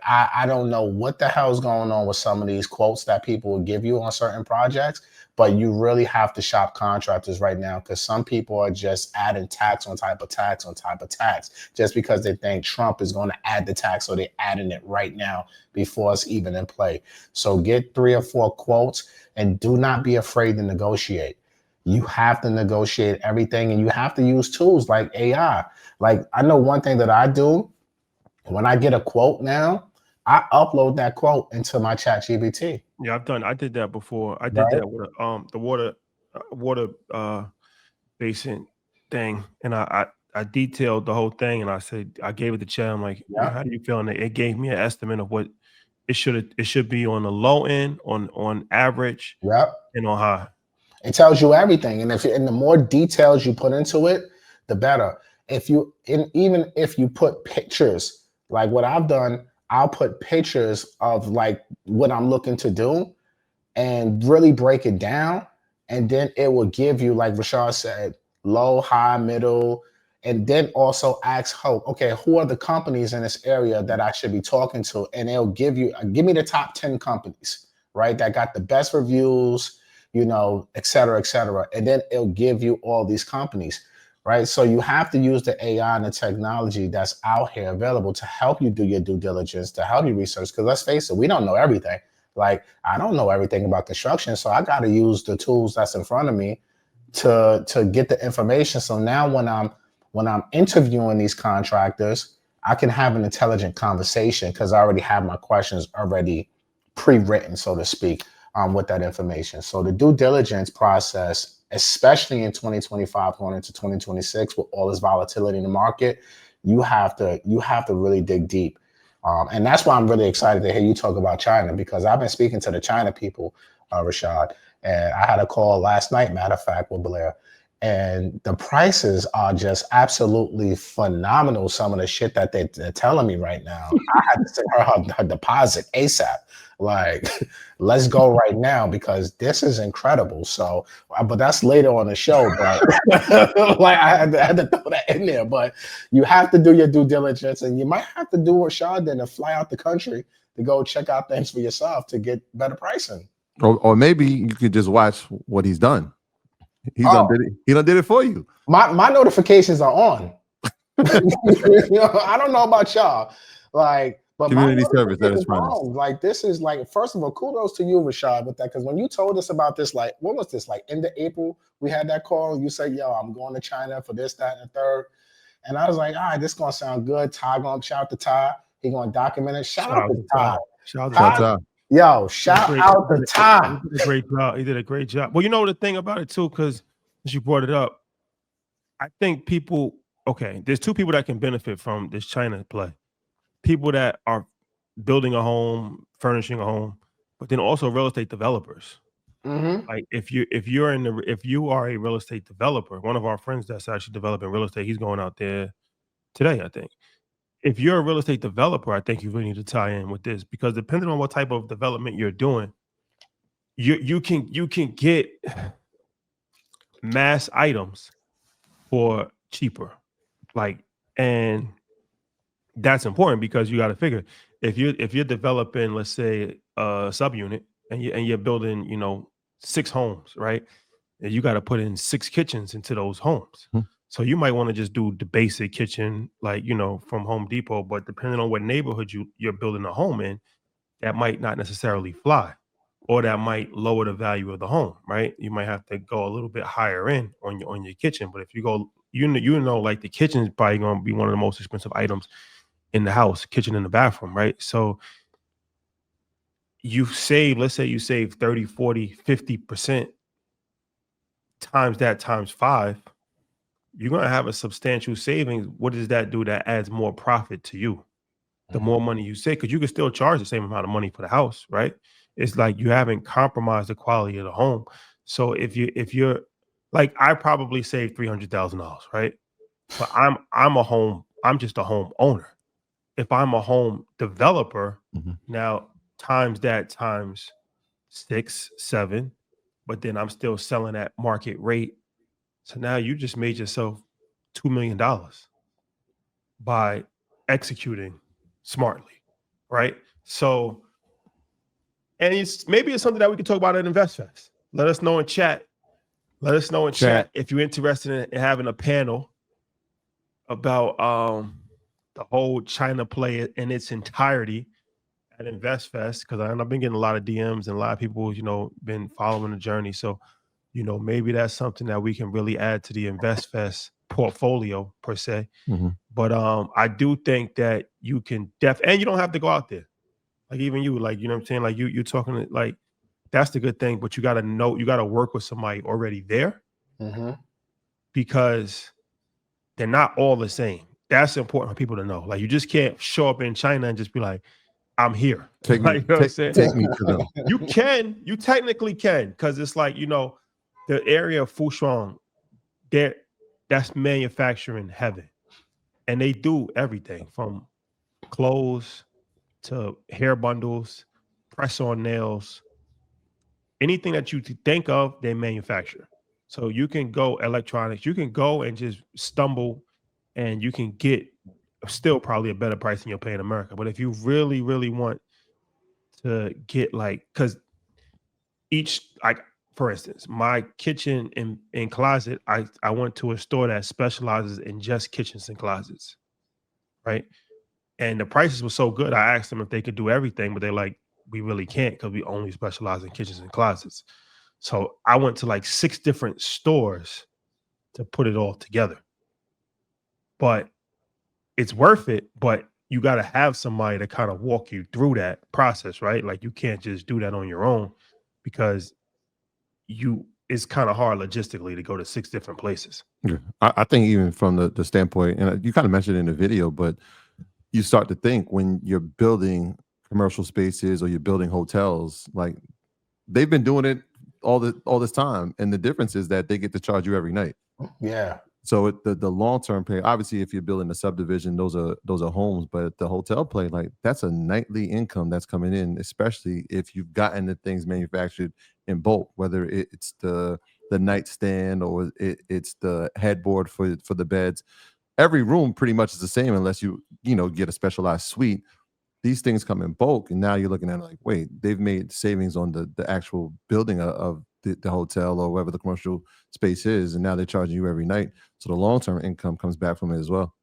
I don't know what the hell's going on with some of these quotes that people will give you on certain projects, but you really have to shop contractors right now because some people are just adding tax on type of tax on type of tax just because they think Trump is going to add the tax, so they're adding it right now before it's even in play. So get 3 or 4 quotes and do not be afraid to negotiate. You have to negotiate everything and you have to use tools like AI. Like I know one thing that I do when I get a quote now, I upload that quote into my ChatGPT. Yeah, I did that before. I did Right? that with the water basin thing, and I detailed the whole thing, and I said I gave it to Chad. I'm like, Yeah. how do you feel? And it gave me an estimate of what it should be on the low end, on average, Yep. and on high. It tells you everything, and the more details you put into it, the better. If you and even if you put pictures, like what I've done, I'll put pictures of like what I'm looking to do, and really break it down. And then it will give you, like Rashad said, low, high, middle. And then also ask, oh, okay, who are the companies in this area that I should be talking to? And it'll give me the top 10 companies, right? That got the best reviews, et cetera, et cetera. And then it'll give you all these companies, right? So you have to use the AI and the technology that's out here available to help you do your due diligence, to help you research. Because let's face it, we don't know everything. Like I don't know everything about construction, so I got to use the tools that's in front of me to get the information. So now when I'm interviewing these contractors, I can have an intelligent conversation because I already have my questions already pre-written, so to speak, with that information. So the due diligence process, especially in 2025 going into 2026 with all this volatility in the market, you have to really dig deep. And that's why I'm really excited to hear you talk about China because I've been speaking to the China people, Rashad, and I had a call last night, matter of fact, with Blair. And the prices are just absolutely phenomenal. Some of the shit that they're telling me right now. I had to send her deposit ASAP. Like, let's go right now because this is incredible. So, but that's later on the show. But like, I had to throw that in there. But you have to do your due diligence, and you might have to do what Rashad did and fly out the country to go check out things for yourself to get better pricing. Or maybe you could just watch what he's done. He's done did it. He done did it for you. My notifications are on. I don't know about y'all, like, but Community service that is running. like this is like, first of all, kudos to you, Rashad, with that, because when you told us about this, like, what was this, like end of April? We had that call. You said, "Yo, I'm going to China for this, that, and the third," and I was like, "All right, this gonna sound good." Ty gonna shout out to Ty. He gonna document it. Shout out to Ty. Shout out to Ty. Yo, shout out to Ty. He did a great job. He did a great job. Well, you know the thing about it too, because you brought it up. I think there's two people that can benefit from this China play. People that are building a home, furnishing a home, but then also real estate developers. Mm-hmm. Like if you are a real estate developer, one of our friends that's actually developing real estate, he's going out there today, I think. If you're a real estate developer, I think you really need to tie in with this because depending on what type of development you're doing, you can get mass items for cheaper. Like, and that's important because you got to figure if you're developing, let's say, a subunit and you're building, 6 homes, right? And you got to put in 6 kitchens into those homes. Hmm. So you might want to just do the basic kitchen, like, from Home Depot, but depending on what neighborhood you're building a home in, that might not necessarily fly, or that might lower the value of the home, right? You might have to go a little bit higher in on your kitchen. But if you go, like the kitchen is probably going to be one of the most expensive items in the house, kitchen and the bathroom, right? So let's say you save 30, 40, 50%, times that times 5, you're going to have a substantial savings. What does that do? That adds more profit to you. The more money you save, because you can still charge the same amount of money for the house, right? It's like you haven't compromised the quality of the home. So if you're like, I probably saved $300,000, right? But I'm just a home owner. If I'm a home developer, now times that times 6, 7, but then I'm still selling at market rate. So now you just made yourself $2 million by executing smartly. right? So, and maybe it's something that we can talk about at InvestFest. Let us know in chat. Let us know in chat if you're interested in having a panel about the whole China play in its entirety at InvestFest, because I've been getting a lot of DMs and a lot of people, been following the journey. So, maybe that's something that we can really add to the InvestFest portfolio per se. Mm-hmm. But I do think that you can and you don't have to go out there. Like even you, like, you know what I'm saying? Like you're talking like, that's the good thing, but you got to work with somebody already there because they're not all the same. That's important for people to know. Like you just can't show up in China and just be like, I'm here. Take me, Like, you know what I'm saying? take me to them. You technically can, because it's like, the area of Fushuang, that's manufacturing heaven. And they do everything from clothes to hair bundles, press-on nails, anything that you think of, they manufacture. So you can go electronics, you can go and just stumble and you can get still probably a better price than you'll pay in America. But if you really, really want to get because for instance, my kitchen and closet, I went to a store that specializes in just kitchens and closets, right? And the prices were so good, I asked them if they could do everything, but they're like, we really can't because we only specialize in kitchens and closets. So I went to 6 different stores to put it all together. But it's worth it, but you got to have somebody to kind of walk you through that process, right? Like you can't just do that on your own because it's kind of hard logistically to go to 6 different places. Yeah. I think even from the standpoint, and you kind of mentioned it in the video, but you start to think when you're building commercial spaces or you're building hotels, like they've been doing it all this time, and the difference is that they get to charge you every night. Yeah. So the long-term pay, obviously, if you're building a subdivision, those are homes, but the hotel play, like that's a nightly income that's coming in, especially if you've gotten the things manufactured in bulk, whether it's the nightstand or it's the headboard for the beds. Every room pretty much is the same unless you get a specialized suite. These things come in bulk, and now you're looking at like, wait, they've made savings on the actual building of the hotel or wherever the commercial space is, and now they're charging you every night. So the long-term income comes back from it as well.